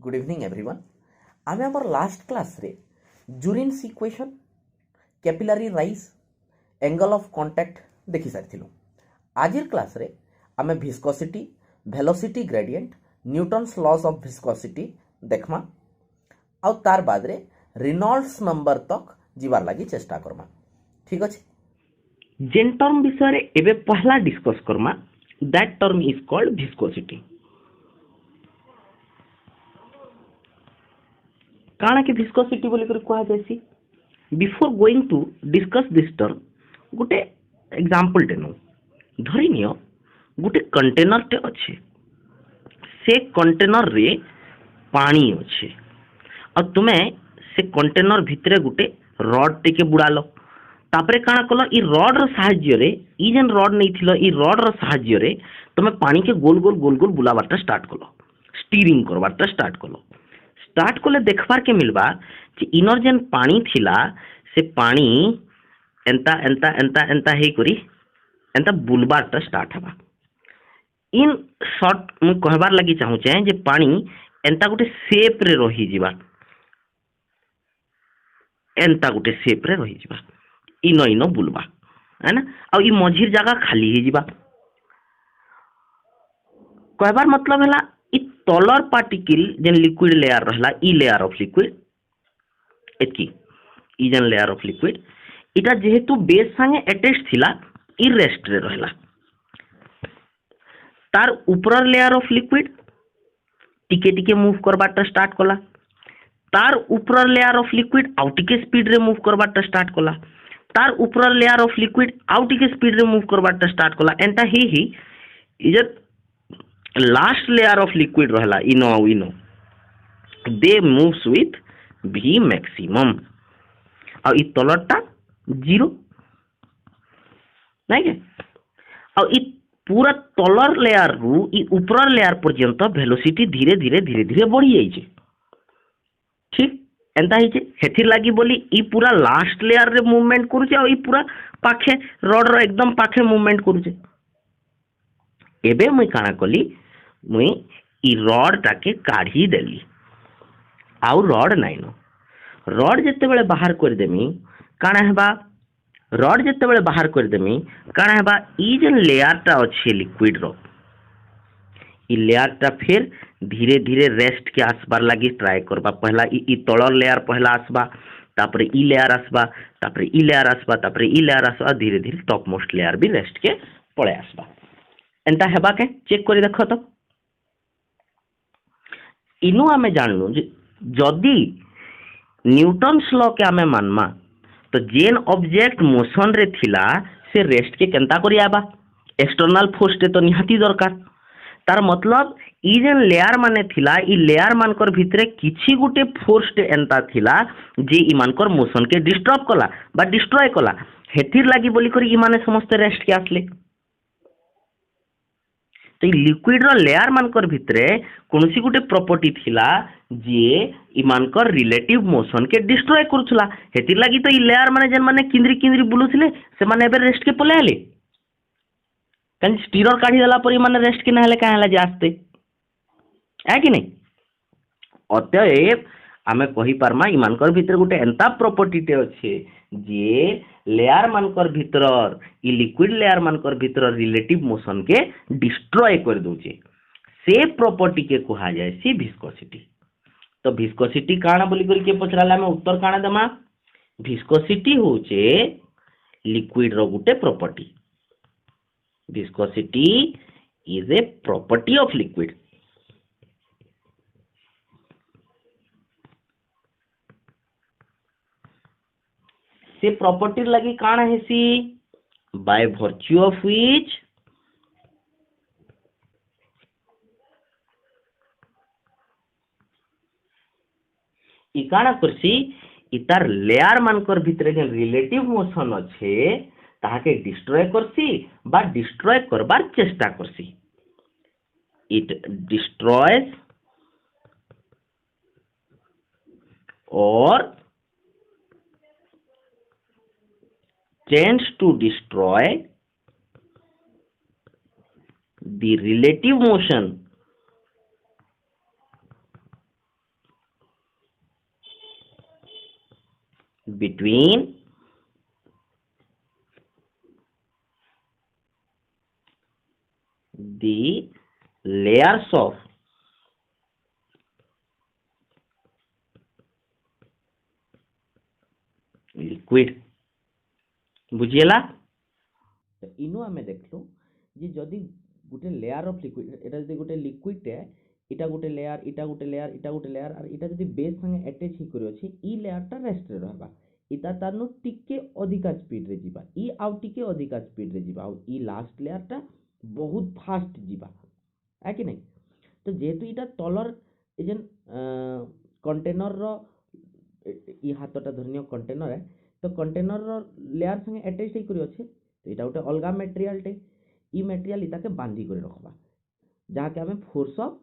Good evening everyone. आम आम last class रे Jurin's equation capillary rise angle of contact देखि सारी। आज क्लास रे आम viscosity velocity gradient Newton's laws of viscosity देखमा आउ तार बाद रे रेनॉल्ड्स नंबर तक जीवार लगी चेष्टा करमा। ठीक अच्छे। जेन टर्म विषय रे एबे पहला डिस्कस करमा that term is called viscosity. काना के विस्कोसिटी बोली कर कहा जायसी। Before going to discuss this term गोटे एग्जांपल टेनो धरि नियो गोटे कंटेनर टे अच्छे से कंटेनर रे पानी अच्छे और तुमे से कंटेनर भितरे गोटे रड टे के बुड़ालो तापरे काना कलो ई रड रो सहाय्य रे ई जेन रड नहीं थिलो ई रड रो सहाय्य रे तुमे पानी के गोल गोल बुलावाटा स्टार्ट कलो स्टीरिंग करवाटा स्टार्ट कले देखबार के मिलबा कि इनर जेन पानी थिला से पानी एंता एंता एंता एंता हे करी एंता बुलबारटा स्टार्ट हवा। इन शॉर्ट मु कहबार लगी चाहू छे जे पानी एंता गोटे शेप रे रही जिबा एंता गोटे शेप रे रही जिबा इनो इनो बुलबा है ना आ ई मझिर जगह खाली हे जिबा। कहबार मतलब हैला इ तलर पार्टिकल जेन लिक्विड लेयर रहला ई लेयर ऑफ लिक्विड एतकी ई जेन लेयर ऑफ लिक्विड इटा जेहेतु बेस संगे अटैच थिला ई रेस्ट रे रहला। तार ऊपर लेयर ऑफ लिक्विड टिके टिके मूव करबाटा स्टार्ट कला तार ऊपर लेयर ऑफ लिक्विड आउ टिके स्पीड रे मूव करबाटा स्टार्ट कला तार ऊपर लेयर ऑफ लिक्विड आउ टिके स्पीड रे मूव करबाटा स्टार्ट कला एंता ही is last layer of liquid रहला इनो दे मूव्स विथ v मैक्सिमम और इ तलरटा जीरो नहीं के और इ पूरा तलर लेयर रु इ ऊपर लेयर पर्यंत वेलोसिटी धीरे धीरे धीरे धीरे बढ़ी जाई छे। ठीक एंता ही छे हेथिर लागी बोली इ पूरा लास्ट लेयर रे मूवमेंट करू छे और इ पूरा पाखे रड रो एकदम पाखे मूवमेंट करू छे। एबे मुई काना कली मुई इ रड टाके काढ़ी देली आउ रड नाइन रड जेते बेले बाहर कर देमी काना हेबा रड जेते बेले बाहर कर देमी काना हेबा ई जेन लेयर टा अच्छे लिक्विड रो ई लेयर टा फिर धीरे धीरे रेस्ट के आसबार लगी ट्राई करबा। पहला ई तलर लेयर पहला आसबा तापरे ई लेयर आसबा तापरे ई लेयर आसबा तापरे ई लेयर आसबा धीरे धीरे टॉप मोस्ट लेयर भी रेस्ट के पळे आसबा। एंता हेबा के चेक करी देखो तो इनु आमे जानलु जदि न्यूटन्स लॉ के आमे मानमा तो जेन ऑब्जेक्ट मोशन रे थिला से रेस्ट के केंता करी आबा एक्सटर्नल फोर्स ते तो निहाती दरकार। तार मतलब ई जेन लेयर माने थिला ई लेयर मानकर भितरे किछि गुटे फोर्स ते एंता थिला जे ई मानकर मोशन के डिस्टर्ब कला बा डिस्ट्रॉय कला हेथिर लागी बोली करी ई माने समस्त रेस्ट के आसले। तो लिक्विड रो लेयर मानकर भितरे कोनसी गुटे प्रॉपर्टी थिला जे इ मानकर रिलेटिव मोशन के डिस्ट्रॉय करथुला हेतिर लागी तो इ लेयर माने जेन माने किंद्री किंद्री बुलुथिले से माने एबे रेस्ट के पले आले कान स्टीरर काढी देला पर इ माने रेस्ट के नहले काहेला जे आस्ते है कि नहीं। अतएव आमे कहि पारमा इ मानकर भितरे गुटे एंता प्रॉपर्टी ते अछि जे लेयर मानकर भितर इ लिक्विड लेयर मानकर भितर रिलेटिव मोशन के डिस्ट्रॉय कर दोचे से प्रॉपर्टी के कहा जाय सी विस्कोसिटी। तो विस्कोसिटी काना बोली कर के पचराला में उत्तर काना देमा विस्कोसिटी होचे liquid row Gute property. Viscosity is a property of liquid. से प्रॉपर्टी लगी काना है सी बाय वर्च्यू ऑफ व्हिच इ काना करसी इतार लेयर मानकर भितरे जे रिलेटिव मोशन अच्छे ताहाके डिस्ट्रॉय करसी बा डिस्ट्रॉय करबार चेष्टा करसी। इट डिस्ट्रॉयज और tends to destroy the relative motion between the layers of liquid बुझिएला तो इनो आमे देखलु जे जदि गोटे लेयर ऑफ लिक्विड एटा जदि गोटे लिक्विड टे इटा गोटे लेयर इटा गोटे लेयर इटा गोटे लेयर और इटा जदि बेस संगे अटैच ही करियो छी ई लेयर टा रेस्ट रे रहबा इता तारनु टिके अधिका स्पीड रे जीवा ई आउ टिके अधिका स्पीड रे जीवा आउ ई लास्ट लेयर टा बहुत फास्ट जीवा है कि नहीं तो जेहेतु इटा तलर एजेन कंटेनर रो ई हाथटा धरनियो कंटेनर है तो कंटेनर रो लेयर संगे अटैच ही करियो छी तो इटा गोटे अलगा मटेरियल टे ई मटेरियल इताके बांधी कर रखबा जहाँ के हमें फोर्स ऑफ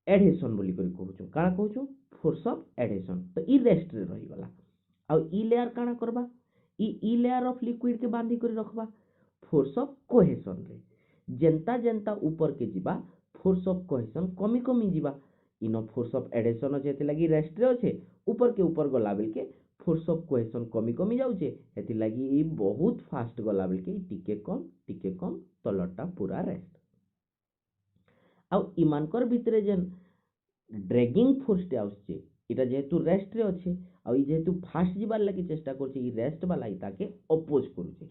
एडहेशन बोली कर कहूँ काଣା कहूँ फोर्स ऑफ एडहेशन तो ई रेस्ट रे रही गला आ ई लेयर काଣା करबा ई लेयर ऑफ लिक्विड के बांधी कर रखबा फोर्स ऑफ कोहेशन रे जेंता जेंता ऊपर के जीवा फोर्स ऑफ कोहेशन कमी कमी जीवा इनो फोर्स ऑफ एडहेशन अच्छे एते लगी रेस्ट रे अच्छे ऊपर के ऊपर गला बेल के फोर्स ऑफ कोहेशन कमी कमी जाउछे एति लगी ई बहुत फास्ट गला बेल के टिके कम तलटा पूरा रेस्ट आ इमानकर भितरे जेन ड्रैगिंग फोर्स टे आउछे इटा जेहेतु रेस्ट रे अच्छे आ ई जेहेतु फास्ट जीवार लगी चेष्टा करछे ई रेस्ट वाला इताके अपोज करूछे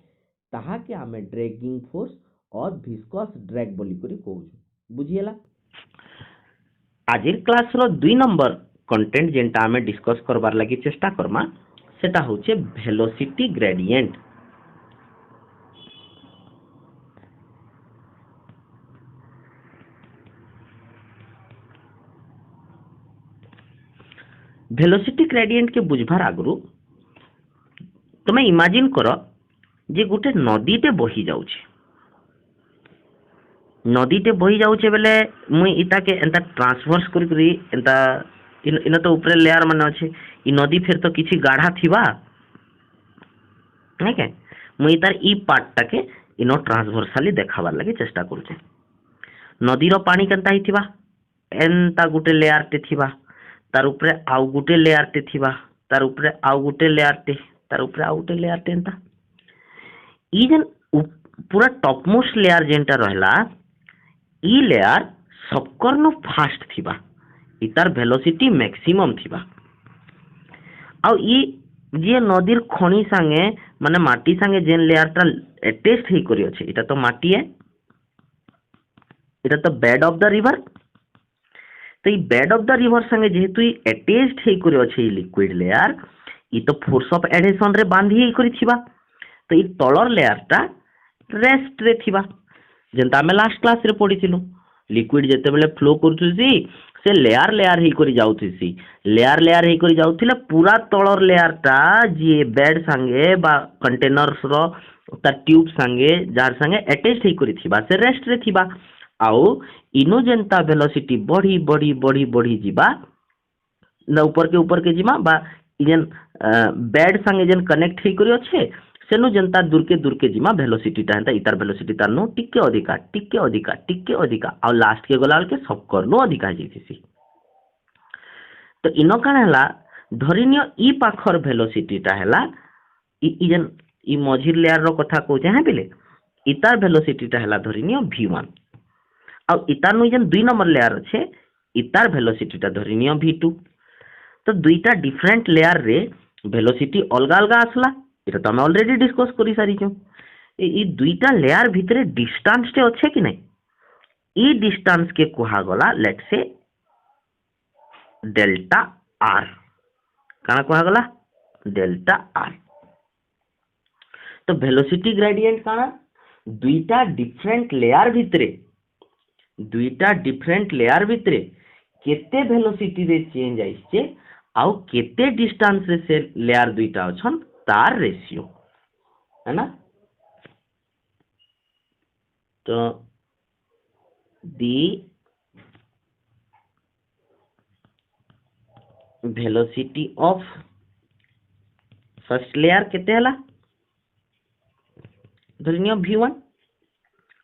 ताहा के आमे ड्रैगिंग फोर्स और विस्कस ड्रैग बोली करी कहूछु बुझिएला आजिर क्लास रो 2 नंबर कंटेंट जेंटा आमे डिस्कस करबार लगी चेष्टा करमा सेटा होचे वेलोसिटी ग्रेडिएंट वेलोसिटी ग्रेडिएंट के बुझबार आगु तुम इमेजिन कर जे गोटे नदीटे बही जाउछे नदीटे बही जाउछे बेले मुई इताके एंता ट्रांसफर्स करी एंता इन तो ऊपर लेयर माने अच्छे ई नदी फिर तो किसी गाढ़ा थिबा ठीक है मुई तार ई पार्ट टाके इनो ट्रांसवर्साली देखाबार लगे चेष्टा करूछे नदी रो पानी केनता ही थिबा एंता गुटे लेयर टे थिबा तार ऊपर आउ गुटे लेयर टे थिबा तार ऊपर आउ गुटे लेयर टे तार ऊपर आउ गुटे लेयर टे एंता ई जेन पूरा टॉप मोस्ट लेयर जेनटा रहला ई लेयर सबकरनो फास्ट थिबा इतार वेलोसिटी मैक्सिमम थिबा आ ई जे नदीर खणी संगे माने माटी संगे जेन लेयर टा अटैच ही करी अछि इटा तो माटी है इटा तो बेड ऑफ द रिवर तो ई बेड ऑफ द रिवर संगे जेहेतु ई अटैच्ड ही करी अछि लिक्विड लेयर ई तो फोर्स ऑफ एडहेशन रे बांधी ही करी थिबा तो ई तलर लेयर टा रेस्ट रे थिबा जेंता हमें लास्ट क्लास रे पढ़िथिलु लिक्विड जेते बेले फ्लो करथुसी से लेयर लेयर ही करी जाउथुसी लेयर ही करी जाउथिले पूरा तलर लेयर टा जे बेड संगे बा कंटेनर्स रो ता ट्यूब संगे जार संगे अटैच ही करी थिबा से रेस्ट रे थिबा आउ इनो जेंता वेलोसिटी बढ़ी बढ़ी बढ़ी बढ़ी जीवा ना ऊपर के जीवा बा जेन बेड संगे जेन कनेक्ट ही करी अच्छे सेनु जनता दूर के जिमा वेलोसिटी टा हेंता इतार वेलोसिटी तारनो टिके अधिका आ लास्ट के गला के सब करनो अधिका जेतिसी तो इनो कान हला धरिनियो ई पाखर वेलोसिटी टा हला ई जेन ई मझिर लेयर रो कथा कहू है बेले इतार वेलोसिटी टा हला धरिनियो v1 आ इतार नु जेन 2 नंबर लेयर अच्छे इतार वेलोसिटी टा धरिनियो v2 तो दुईटा डिफरेंट लेयर रे वेलोसिटी अलगा अलगा आसला এটা তো আমি অলরেডি ডিসকাস করি সারিছো এই দুইটা লেয়ার ভিতরে ডিসটেন্স তে আছে কি নাই এই ডিসটেন্স কে কোহা গলা লেটস সে डेल्टा आर কানা কোহা গলা डेल्टा आर তো ভেলোসিটি গ্রেডিয়েন্ট কানা দুইটা ডিফারেন্ট লেয়ার ভিতরে কেতে ভেলোসিটি রে চেঞ্জ আইছে আউ কেতে ডিসটেন্স रे से लेयर दुईटा अछन तार रेशियो है ना तो the velocity of first layer केते हला धरिनियो v1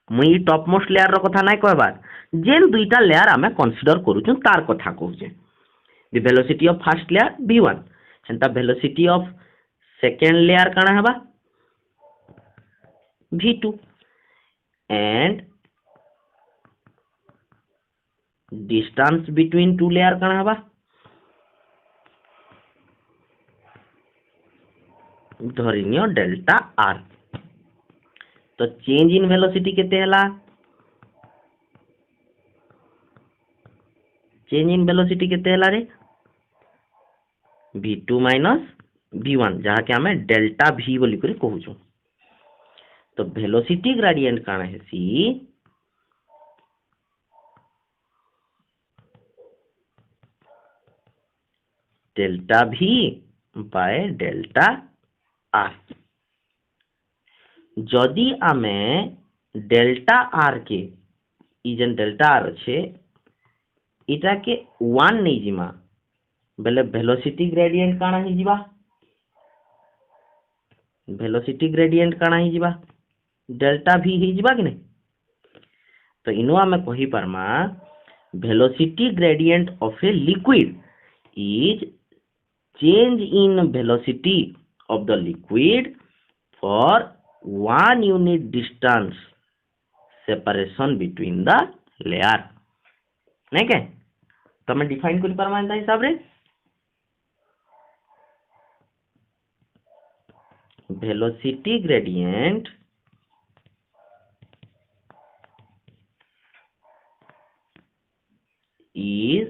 मुई टॉप मोस्ट लेयर रो कथा नाइ कहबार जेन दुईटा लेयर आमे कंसीडर करूछु तार कथा कहूचे the velocity of first layer v1 and the velocity of second layer काना हबा V2 and distance between two layer काना हबा धरिनियो डेल्टा आर। तो चेंज इन वेलोसिटी केते हला चेंज इन वेलोसिटी केते हला रे V2 माइनस V1 जहा के हमें डेल्टा V बोली करी कहूछु। तो वेलोसिटी ग्रेडियंट काना हेसी delta V by delta R. जदि आमे डेल्टा आर के ई जन डेल्टा आर अच्छे इटा के 1 नहीं जिमा बेले वेलोसिटी ग्रेडियंट काना ही जिबा वेलोसिटी ग्रेडियंट काना ही जिबा डेल्टा V ही जिबा कि नहीं। तो इनो आमे कहि परमा velocity gradient of a liquid is change in velocity of the liquid for 1 unit distance separation between the layer नहीं के तो मैं डिफाइन कर परमा एंता हिसाब रे velocity gradient is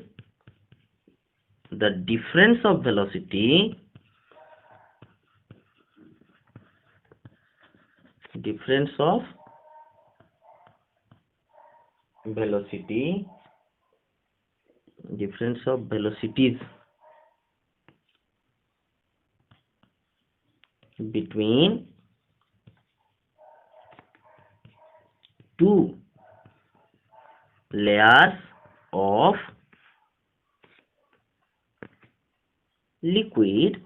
the difference of velocity difference of velocities between two layers of liquid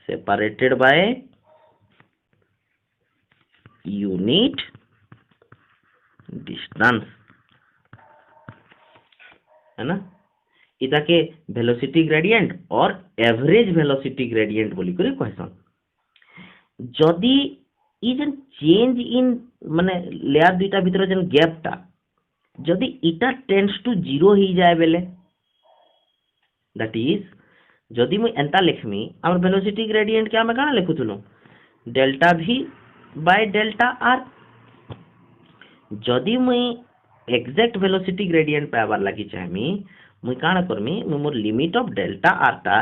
separated by unit distance है ना। इता के वेलोसिटी ग्रेडियंट और एवरेज वेलोसिटी ग्रेडियंट बोली करी कहसन। जदि ई जन चेंज इन माने लेयर दुईटा भीतर जन गैपटा जदि इटा टेंड्स टू 0 ही जाए बेले दैट इज जदि मुई एंता लिखमी हमर वेलोसिटी ग्रेडियंट के हमें काना लिखुथुलो delta V by delta R. जदि मुई एग्जैक्ट वेलोसिटी ग्रेडियंट पाइबार लगी चाहमी मुई काना करमी मुई मोर लिमिट ऑफ डेल्टा आर टा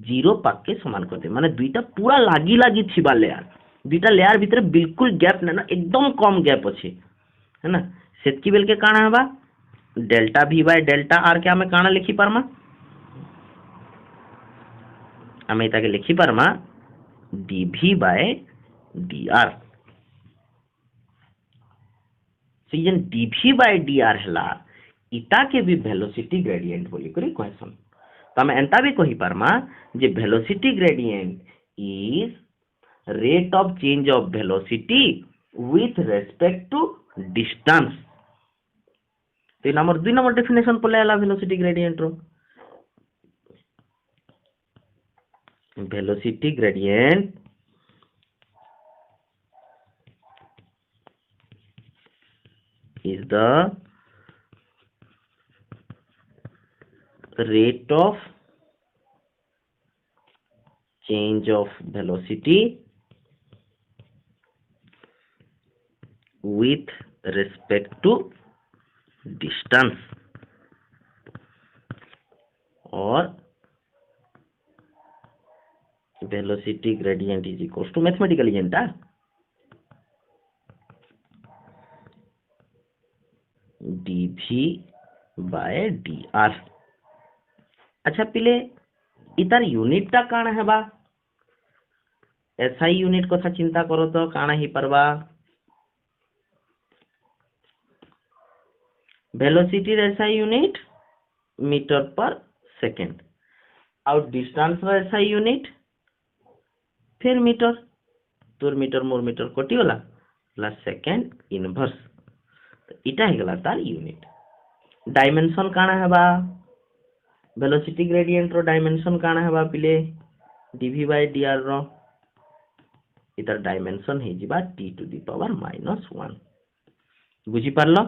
0 पाक के समान कर दे माने दुईटा पूरा लागी लागी थिबा लेयर दुईटा लेयर भीतर बिल्कुल गैप ना एकदम कम गैप अछि है ना। सेतकी बेल के काना हबा delta V by delta r के हमें काना लिखि पारमा हमें इता के लिखि पारमा dV बाय dr। सीजन dV बाय dr हला इटा के भी वेलोसिटी ग्रेडियंट बोली करी कहसन। तो हमें एंता भी कहि पारमा जे velocity gradient is rate of change of velocity with respect to distance. तो नंबर 2 नंबर डेफिनेशन पले हला वेलोसिटी ग्रेडियंट रो velocity gradient is the rate of change of velocity with respect to distance or velocity gradient is equals to mathematically janta dV by dr। अच्छा पिले इतार unit टा काना हेबा SI unit कथा चिंता करो तो काना ही परबा वेलोसिटी एसआई यूनिट मीटर पर सेकंड और डिस्टेंस एसआई यूनिट फिर मीटर तोर मीटर मोर मीटर कटी वाला प्लस सेकंड इनवर्स इटा हे गला तार यूनिट डायमेंशन काना हेबा वेलोसिटी ग्रेडियंट रो डायमेंशन काना हेबा पिले dv by dr रो इतर डायमेंशन हे जिबा t टू द पावर -1 बुझी पारलो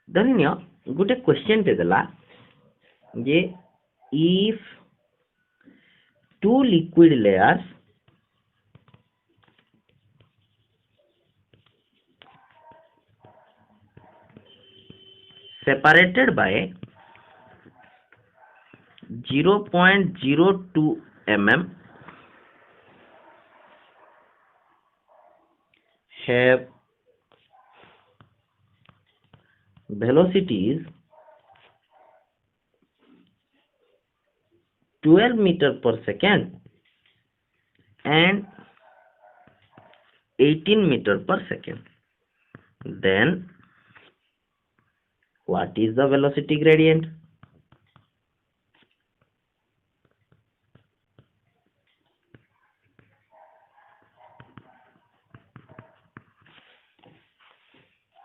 धरिनियो गोटे क्वेश्चन ते देला जे if two liquid layers separated by 0.02 mm have velocities 12 meter per second and 18 meter per second, then what is the velocity gradient?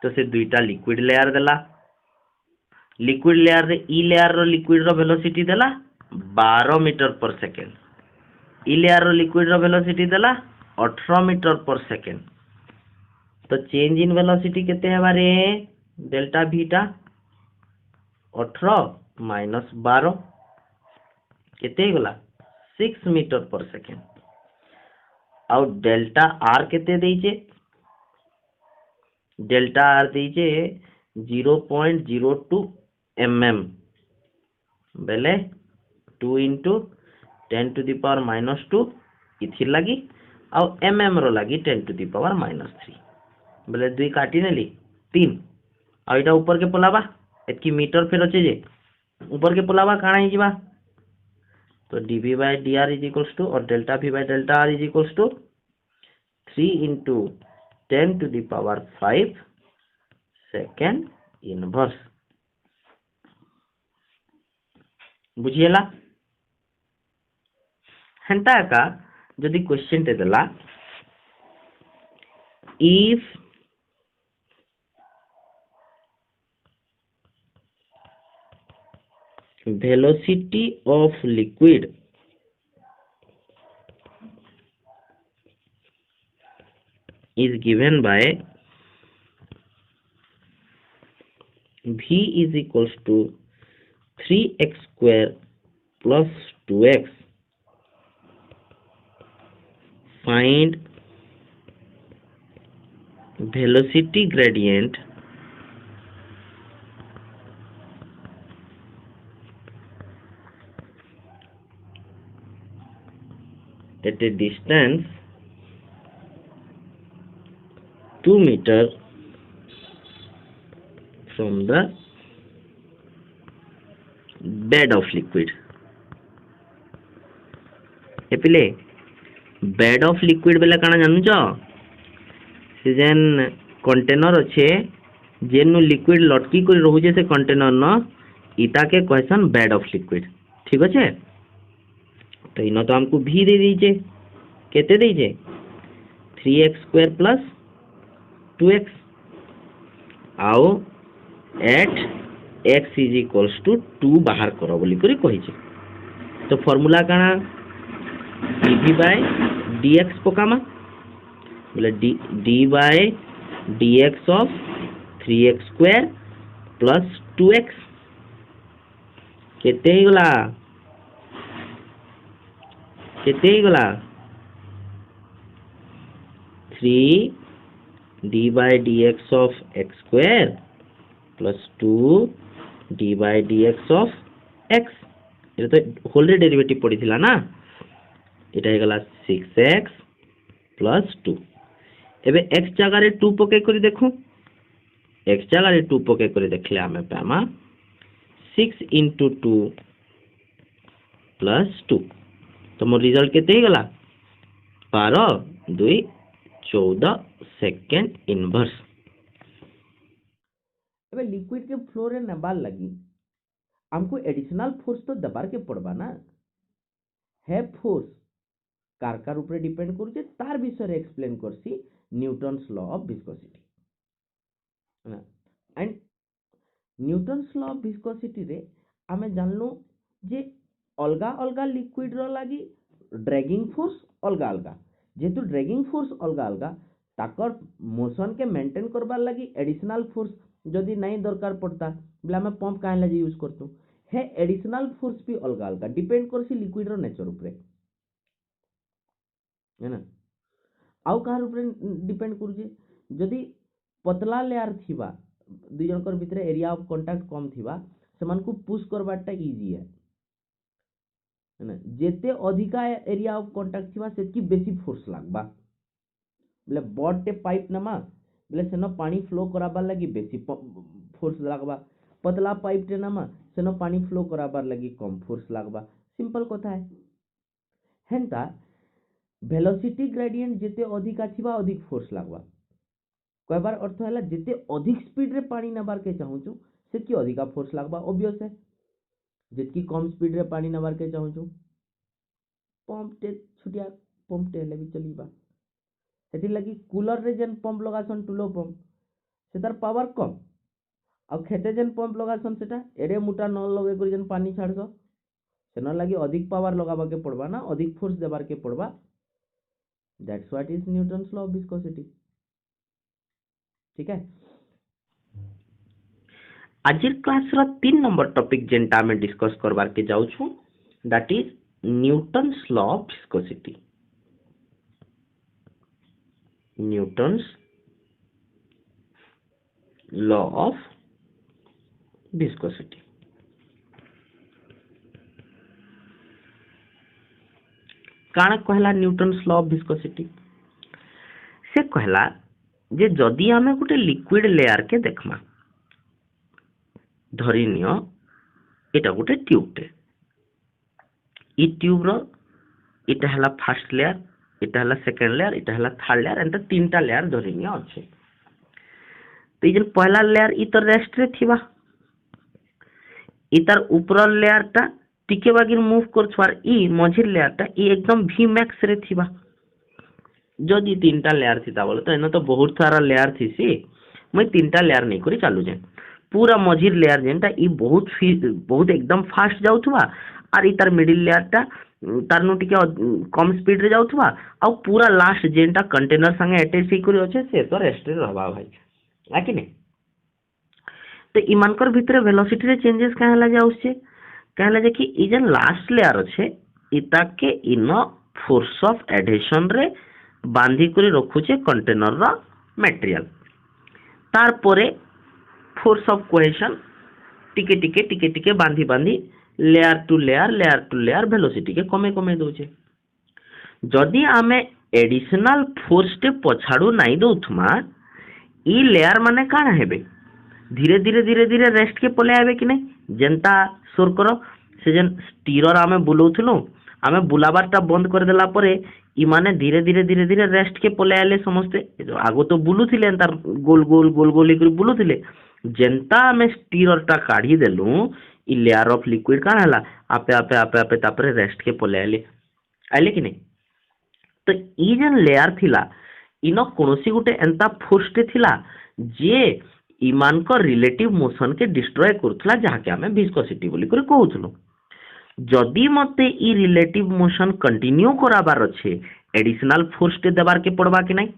तो से दुईटा liquid layer देला लिक्विड लेयर रे ई layer रो liquid रो velocity देला 12 मीटर पर second ई layer रो liquid रो velocity देला 18 metre पर second तो चेंज इन वेलोसिटी केते हेबा रे डेल्टा भीटा 18 माइनस 12 केते गला 6 मीटर पर सेकेंड आउ डेल्टा आर केते देइचे डेल्टा आर देइचे 0.02 mm बेले 2 into 10 to the power -2 इथिर लगी आउ mm रो लगी 10 to the power -3 बेले 2 काटी नेली 3 आ इटा ऊपर के पोलाबा एतकी मीटर फिर अच्छे जे ऊपर के पोलाबा काना ही जीवा तो dv by dr is equals to और delta v by delta r is equals to 3 into 10 to the power 5 second inverse बुझिएला हेंता का जदि क्वेश्चन ते देला if velocity of liquid is given by v is equals to 3x square plus 2x find velocity gradient at a distance 2 meter from the bed of liquid एपिले bed of liquid बेला काना जानूच से जेन container अच्छे जेनु liquid लटकी कर रहुचे से container न इता के क्वेश्चन बेड ऑफ लिक्विड ठीक अच्छे तो इन तो हमको भी दे दीजिए केते दीजिए 3x स्क्वायर प्लस 2x आउ eight x is equals to 2 बाहर करो बोली करी कहिचे तो फार्मूला काना dv by dx पकामा बोले d by dx of 3x square plus 2x केते ही गला 3 d by dx of x square plus 2 d by dx of x ये तो होल डेरिवेटिव पड़ी थिला ना इटा हे गला 6x plus 2 एबे x जगह रे 2 पके करी देखो x जगह रे 2 पके करी देखले हमें पामा 6 into 2 plus 2 तो मोर रिजल्ट केते ही गला 12 2 14 सेकंड इनवर्स एबे लिक्विड के फ्लो रे नेबार लगी हमको एडिशनल फोर्स तो दबार के पड़बा ना है फोर्स कार कार ऊपर डिपेंड करूचे तार विषय रे एक्सप्लेन करसी Newton's law of viscosity and Newton's law of viscosity रे आमे जानलु जे अलगा अलगा लिक्विड रो लागी ड्रैगिंग फोर्स अलगा अलगा, जेहेतु ड्रैगिंग फोर्स अलगा अलगा ताकर मोशन के मेंटेन करबार लागी एडिशनल फोर्स जदि नहीं दरकार पड़ता बोले आमे पंप काहे लागी यूज करतु, हे एडिशनल फोर्स भी अलगा अलगा डिपेंड करसी लिक्विड रो नेचर ऊपर है ना। आउ कहार ऊपर डिपेंड करूचे जदि पतला लेयर थिबा दुई जनकर भितर एरिया ऑफ कांटेक्ट कम थिबा सेमान को पुश करबाटा इजी है ना, जेते अधिका एरिया ऑफ कांटेक्ट थिबा सेतकी बेसी फोर्स लागबा बोले बड़टे पाइप नमा बोले सेनो पानी फ्लो कराबार लगी बेसी फोर्स लागबा, पतला पाइप टे नमा सेनो पानी फ्लो कराबार लगी कम फोर्स लागबा, सिंपल कथा है। हेंता वेलोसिटी ग्रेडियंट जेते अधिका थिबा अधिक फोर्स लागबा, कहबार अर्थ है जेते अधिक स्पीड रे पानी नबार के चाहूछु सेतकी अधिका फोर्स लागबा ऑब्वियस है, जेतकी कम स्पीड रे पानी नबार के चाहूछु पंप टे छुटिया पंप टे हेले भी चलीबा, सेति लगी कूलर रे जेन पंप लगासन टुलो पंप से तार पावर कम आ खेते जेन पंप लगासन सेटा एडे मोटा नल लगे कर जेन पानी छाड़स सेना लगी अधिक पावर लगाबा के पड़बा ना, अधिक फोर्स देबार के पड़बा, that's what is Newton's law of viscosity. ठीक है, आज क्लास रा 3 नंबर टॉपिक जेंटा में डिस्कस करबार के जाऊ छु that is Newton's law of viscosity. Newton's law of viscosity. काना कहला न्यूटन्स लॉ ऑफ विस्कोसिटी? से कहला जे जदि आमे गुटे लिक्विड लेयर के देखमा, धरी नियो एटा गुटे ट्यूब टे, ई ट्यूब रो एटा हला फर्स्ट लेयर, एटा हला सेकंड लेयर, एटा हला थर्ड लेयर, एंड तीनटा लेयर धरी नियो अछि। तो जेन पहला लेयर ई तो रेस्ट रे थिबा, ई तार ऊपर लेयर टा टिके बागिर मूव करछवार, ई मझिर लेयर टा ई एकदम वी मैक्स रे थिबा। जदि तीनटा लेयर थिता बोले तो एनो तो बहुत सारा लेयर थिसी, मैं तीनटा लेयर नहीं करी चालू जे पूरा मझिर लेयर जेनटा ई बहुत एकदम फास्ट जाउथबा, और ई तार मिडिल लेयर टा तार नु टिके कम स्पीड रे जाउथबा, आ पूरा लास्ट जेनटा कंटेनर संगे अटैच ही करी अछि से तो रेस्ट रे रहबा भाई, है कि नहीं। तो ई मानकर भितरे वेलोसिटी रे चेंजेस काहे ला जाउछे, कहला जे कि ई जेन लास्ट लेयर अछि इता के इनो फोर्स ऑफ एडिशन रे बांधी करी रखुचे कंटेनर रा मटेरियल, तार परे फोर्स ऑफ कोहेशन टिके टिके टिके टिके बांधी बांधी लेयर टू लेयर वेलोसिटी के कमे कमे दोचे। जदि आमे एडिशनल फोर्स टे पछाड़ू नहीं दउथमा, ई लेयर माने काना हेबे धीरे धीरे धीरे धीरे रेस्ट के पले आबे कि नहीं, जेनता सोर करो से जेन स्टीरर आमे बुलाउथलो आमे बुलाबारटा बंद कर देला परे ई माने धीरे धीरे धीरे धीरे रेस्ट के पले आले समस्ते, आगो तो बुलुथिले तार गोल गोल गोल गोल करी बुलुथिले, जेनता आमे स्टीररटा काढी देलु ई लेयर ऑफ लिक्विड काना हला आपे आपे आपे आपे तापरे रेस्ट के पले आले कि नहीं। तो ई जेन लेयर थिला इनो कोनोसी गुटे एंता फोर्स टे थिला जे इमान को रिलेटिव मोशन के डिस्ट्रॉय करथला, जहा के हमें विस्कोसिटी बोली करे कहउथलो। जदि मते ई रिलेटिव मोशन कंटिन्यू कराबार अछि एडिशनल फोर्स टे देबार के पड़बा कि नहीं,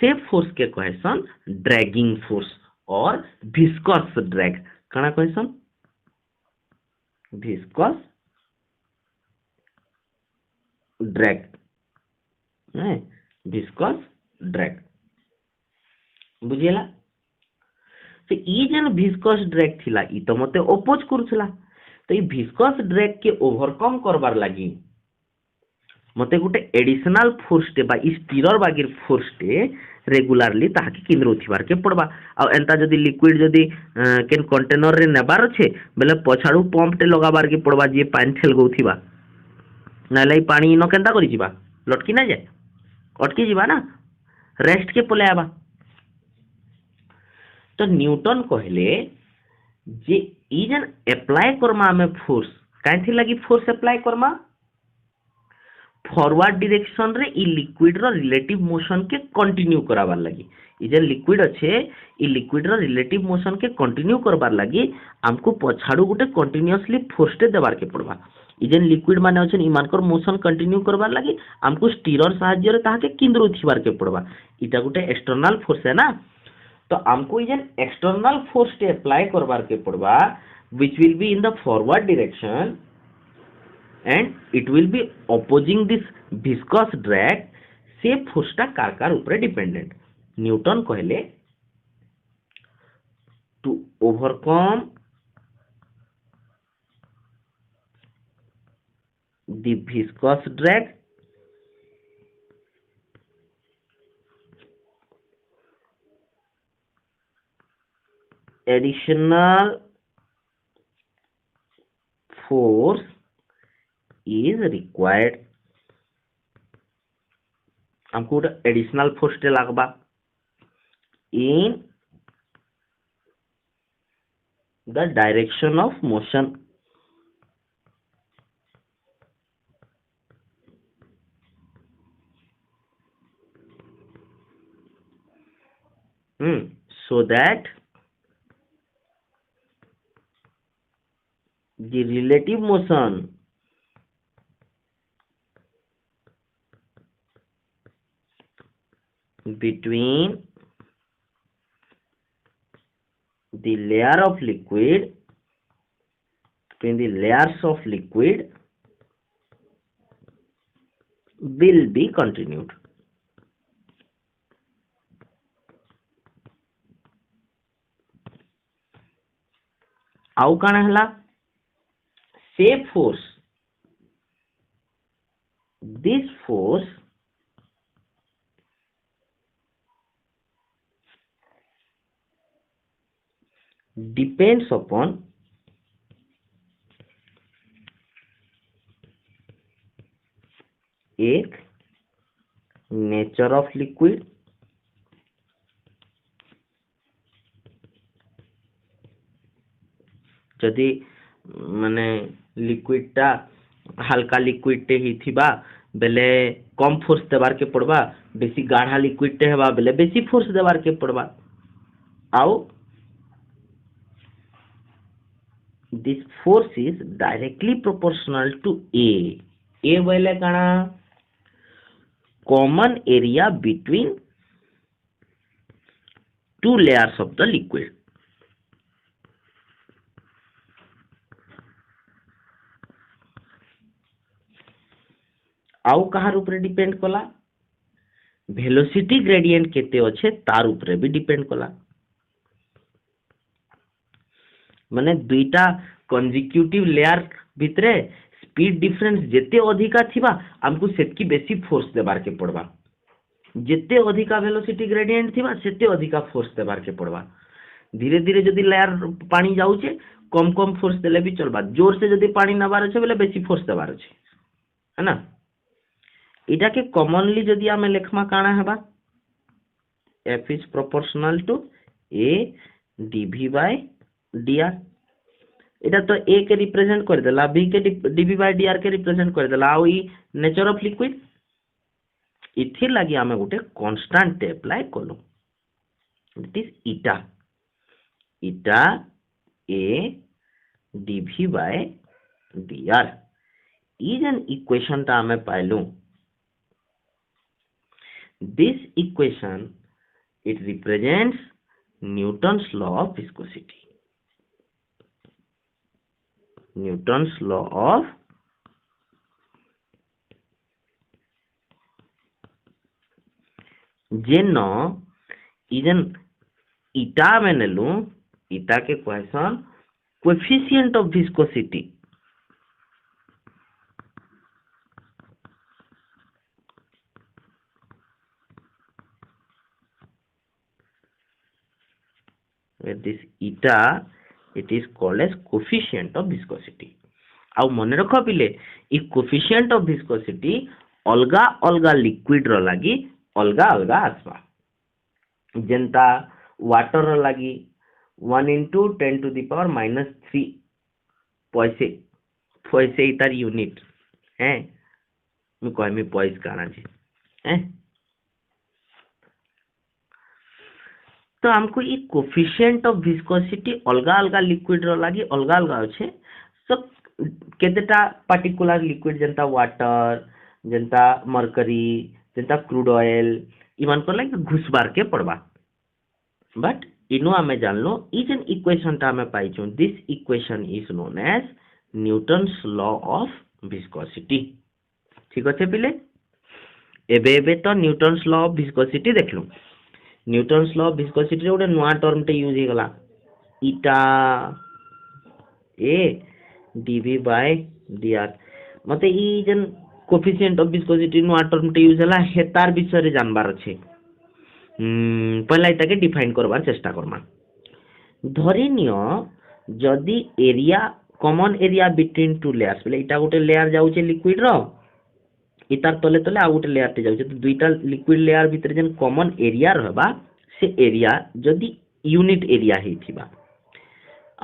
से फोर्स के कहसन ड्रैगिंग फोर्स और विस्कस ड्रैग। काना कहसन विस्कस ड्रैग, नहीं विस्कस ड्रैग बुझिएला। तो ई जेन विस्कस ड्रैग थिला ई तो मते अपोज करथला, तो ई विस्कस ड्रैग के ओवरकम करबार लागि मते गुटे एडिशनल फोर्स टे बा स्टीरर बागिर फोर्स टे रेगुलरली ताहाके किंद्रो थिबार के पड़बा। आ एंता जदी लिक्विड जदी केन कंटेनर रे नेबार छे बेले पछाडू पंप टे लगाबार के पड़बा, जे पानी ठेल गउथिबा नाले पानी इनो केंता करि जिबा लटकी ना जाए, अटकी जिबा ना, रेस्ट के पले आबा। तो न्यूटन कहले जे ई जेन अप्लाई करमा में फोर्स काहे थी लगी force apply Karma, forward direction रे ई लिक्विड रो रिलेटिव मोशन के कंटिन्यू कराबार लगी ई जे लिक्विड अच्छे ई लिक्विड रो रिलेटिव मोशन के कंटिन्यू करबार लगी हमको पछाड़ू गुटे कंटिन्यूअसली फोर्स टे देबार के पड़बा ई जे लिक्विड माने अछन इमानकर मोशन कंटिन्यू करबार लगी हमको स्टीरर सहाय्य रे ताके किंद्रु थिबार के पड़बा इटा गुटे एक्सटर्नल फोर्स है ना तो हमको ये एक्सटर्नल फोर्स टे अप्लाई करबार के पड़बा which will be in the forward direction and it will be opposing this viscous drag से फोर्स टा कार ऊपर डिपेंडेंट न्यूटन कहले to overcome the viscous drag additional force is required हमको एडिशनल फोर्स टे लागबा in the direction of motion so that the relative motion between the layer of liquid between the layers of liquid will be continued आउ काना हला से force this force depends upon एक nature of liquid जदि माने liquid टा हल्का liquid टे ही थिबा बेले कम फोर्स देबार के पड़बा बेसी गाढ़ा लिक्विड टे हेबा बेले बेसी फोर्स देबार के पड़बा आउ this force is directly proportional to A बोले काना common area between two layers of the liquid आउ कहार ऊपर डिपेंड कला वेलोसिटी ग्रेडियंट केते अच्छे तार ऊपर भी डिपेंड कला माने दुईटा कंजिक्यूटिव लेयर भितरे स्पीड डिफरेंस जेते अधिका थिबा हमको सेतकी बेसी फोर्स देबार के पड़बा जेते अधिका वेलोसिटी ग्रेडियंट थिबा सेते अधिका फोर्स देबार के पड़बा धीरे धीरे जदी लेयर पानी जाउचे कम कम फोर्स देले भी चलबा जोर से जदी पानी नबार अछि बेले बेसी फोर्स देबार अछि है ना इटा के कॉमनली जदी हमें लेखमा काना हेबा F is proportional to A dV by dr इटा तो A के रिप्रेजेंट कर देला B के dV by dr के रिप्रेजेंट कर देला आउ ई नेचर ऑफ लिक्विड इथिर लागि हमें गुटे कांस्टेंट टे अप्लाई कलो इट इज इटा इटा A dV by dr ई जन इक्वेशन ता हमें पाइलु this equation it represents Newton's law of viscosity Newton's law of जेन इजन इटा में नेलु इटा के question coefficient of viscosity this eta it is called as coefficient of viscosity आउ मने रख पिले ई कोएफिशिएंट ऑफ विस्कोसिटी अलगा अलगा लिक्विड रो लागि अलगा अलगा आसबा जेंता वाटर रो लागि 1 into 10 to the power -3 पैसे पैसे इतार यूनिट है ମୁଁ କହିମି ପଏସ୍ କାଣା जे हैं तो हमको ये कोफिशिएंट ऑफ विस्कोसिटी अलगा अलगा लिक्विड रो लागी अलगा अलगा अच्छे सब केतेटा पर्टिकुलर लिक्विड जनता वाटर जनता मरकरी जनता क्रूड ऑयल इमान को लागी घुसबार के पड़बा बट इनो आमे जान लो ई जेन इक्वेशन टा आमे पाइछु this equation is known as Newton's law of viscosity ठीक अच्छे पिले एबे एबे तो न्यूटन्स लॉ ऑफ विस्कोसिटी देखलु न्यूटन्स लॉ ऑफ विस्कोसिटी गोटे नुआ टर्म टे यूज हो गला इटा ए डीवी बाय डीआर मते ई जन कोफिशिएंट ऑफ विस्कोसिटी नुआ टर्म टे यूज होला हेतार विषय रे जानबार अछि पहला इटा के डिफाइन करबार चेष्टा करमा धरि नियो जदी area common area between two layers बोले इटा गोटे लेयर जाउचे लिक्विड रो इतार तले तले आ गोटे लेयर टे जाउचे तो दुईटा लिक्विड लेयर भीतर जन कॉमन एरिया रहबा से एरिया जदी यूनिट एरिया हेथिबा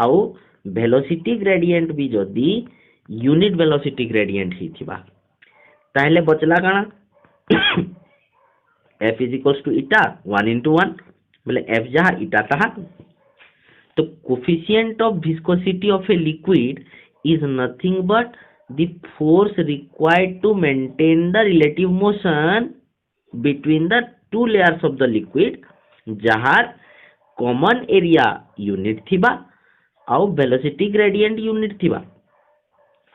आउ वेलोसिटी ग्रेडिएंट भी जदी यूनिट वेलोसिटी ग्रेडिएंट हेथिबा ताहले बचला काना f इज इक्वल्स टू इटा 1 into 1 बोले f जहा इटा तहा तो coefficient of viscosity of a liquid is nothing but the force required to maintain the relative motion between the two layers of the liquid जहार common area unit थिबा आउ velocity gradient unit थिबा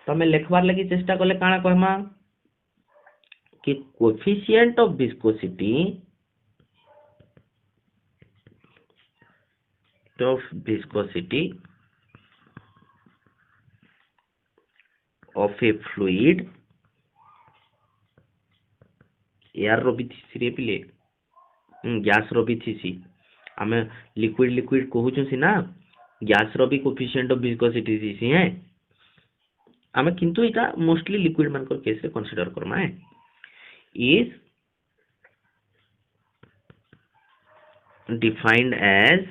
तो मैं लिखबार लगी चेष्टा कले काना कहमा कि coefficient of viscosity of a fluid air रो भी थी रे पिले गैस रो भी थी आमे लिक्विड लिक्विड कहूछु सिना गैस रो भी कोफिशिएंट ऑफ विस्कोसिटी थी है आमे किंतु इटा मोस्टली लिक्विड मान को केस रे कंसीडर करमा है is defined as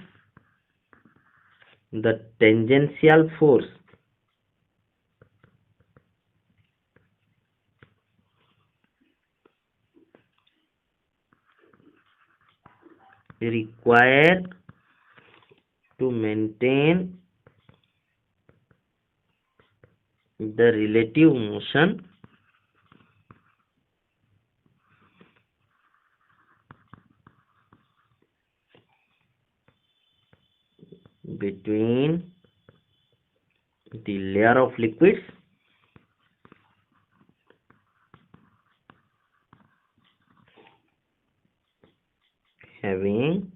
the tangential force required to maintain the relative motion between the layer of liquids having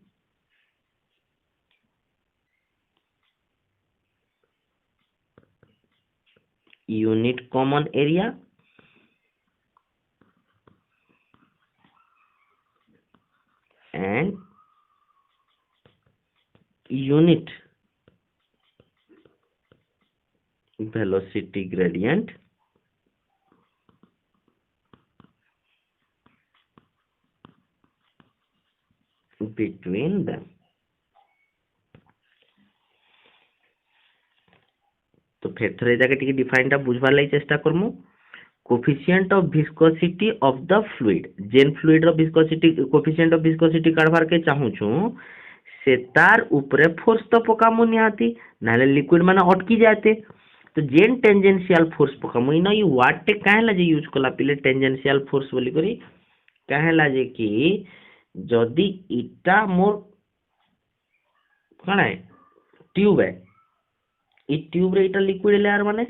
unit common area and unit velocity gradient between them तो फिर थोड़े जाके टिके डिफाइन टा बुझबार लागि चेष्टा करमु coefficient of viscosity of the fluid जेन फ्लूइड रो विस्कोसिटी कोफिशिएंट ऑफ विस्कोसिटी काढबार के चाहू छु से तार ऊपरे फोर्स तो पकामु निहाती नाले लिक्विड माने अटकी जाते तो जेन टेंजेंशियल फोर्स पकामु इनो ई वाट टे काहेला जे यूज कला पिले टेंजेंशियल फोर्स बोली करी काहेला जे कि जदी इटा मोर कण है ट्यूब है ई ट्यूब रे इटा लिक्विड लेयर माने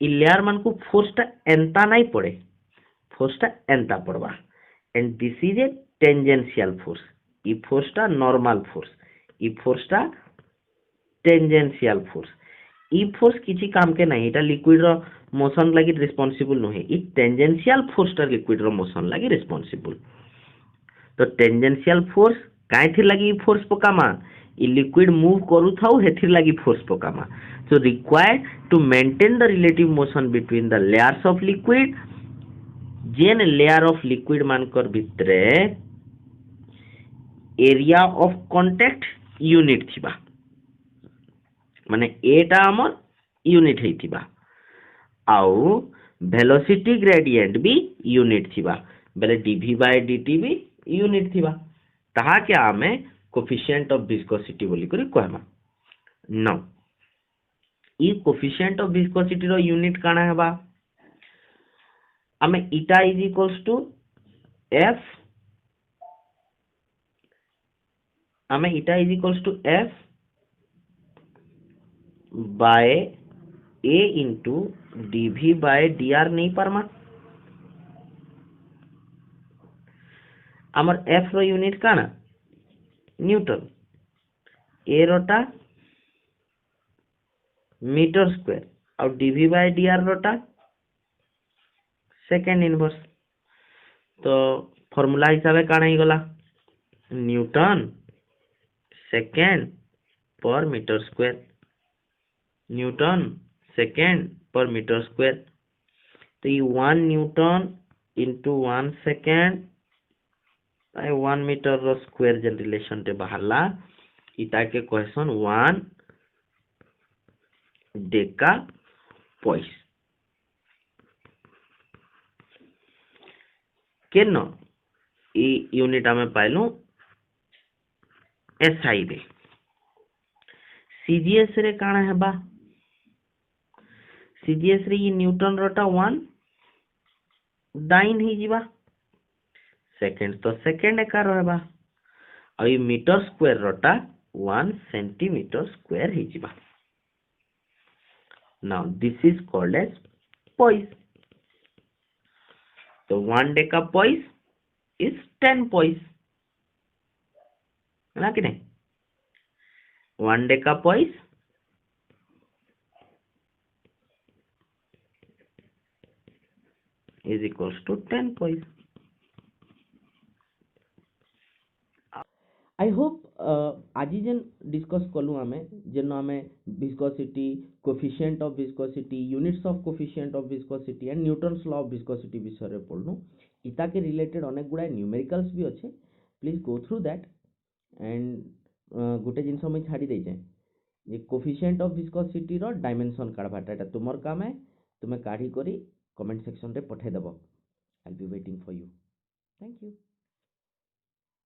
ई लेयर मान को फोर्स टा एंता नहीं पड़े फोर्स टा एंता पड़वा and this is a tangential force ई फोर्स टा नॉर्मल फोर्स ई फोर्स टा टेंजेंशियल फोर्स ई फोर्स किसी काम के नहीं इटा लिक्विड रो मोशन लागि रिस्पांसिबल नहे ई टेंजेंशियल फोर्स टा लिक्विड रो मोशन लागि रिस्पांसिबल तो टेंजेंशियल फोर्स काहे थी लगी फोर्स पकामा ई लिक्विड मूव करू थाउ हेथिर लगी फोर्स पकामा so required to maintain the relative motion between the layers of liquid जेन लेयर ऑफ लिक्विड मानकर भितरे एरिया ऑफ कांटेक्ट यूनिट थिबा माने एटा हमर यूनिट हेतिबा आउ वेलोसिटी ग्रेडिएंट भी यूनिट थिबा बेले डीवी बाय डीटी भी यूनिट थिबा ताहा के आमे कोफिशिएंट ऑफ विस्कोसिटी बोली करी कहमा नाउ ई कोफिशिएंट ऑफ विस्कोसिटी रो यूनिट काना हेबा आमे इटा इज इक्वल्स टू एफ आमे इटा is equals to F by A into dv by dr नहीं पारमा आमर एफ रो यूनिट काना न्यूटन ए रोटा मीटर स्क्वायर और डीवी बाय डीआर रोटा सेकेंड इनवर्स तो फॉर्मूला हिसाब से काना ही गला newton second per metre square newton second per metre square तो ये 1 न्यूटन इंटू 1 सेकेंड 1 मीटर रो स्क्वायर जन रिलेशन टे बाहरला इटा के क्वेश्चन 1 डेका पॉइस केनो ई यूनिट आमे पाइलु एसआई रे सीजीएस रे काना हेबा सीजीएस रे ये न्यूटन रोटा 1 डाइन ही जीवा सेकेंड तो सेकेंड एका रहबा और ये मीटर स्क्वायर रोटा 1 सेंटीमीटर स्क्वायर ही जीवा now this is called as poise तो 1 डेका पॉइस इज 10 पॉइस है ना कि नहीं 1 Deka poised is equals to 10 poise. I hope आज जेन डिस्कस कलु आमे जेन आमे viscosity coefficient of viscosity units of coefficient of viscosity and Newton's law of viscosity विषय रे पढ़नु इता के रिलेटेड अनेक गुडा न्यूमेरिकल्स भी अच्छे please go through that and गोटे जिनस मुझे छाड़ी देचे जे कोफिशिएंट ऑफ विस्कोसिटी रो डायमेंशन काढबाटा एटा तुमर काम है तुमे काढी करी कमेंट सेक्शन रे पठे देबो I will be waiting for you thank you.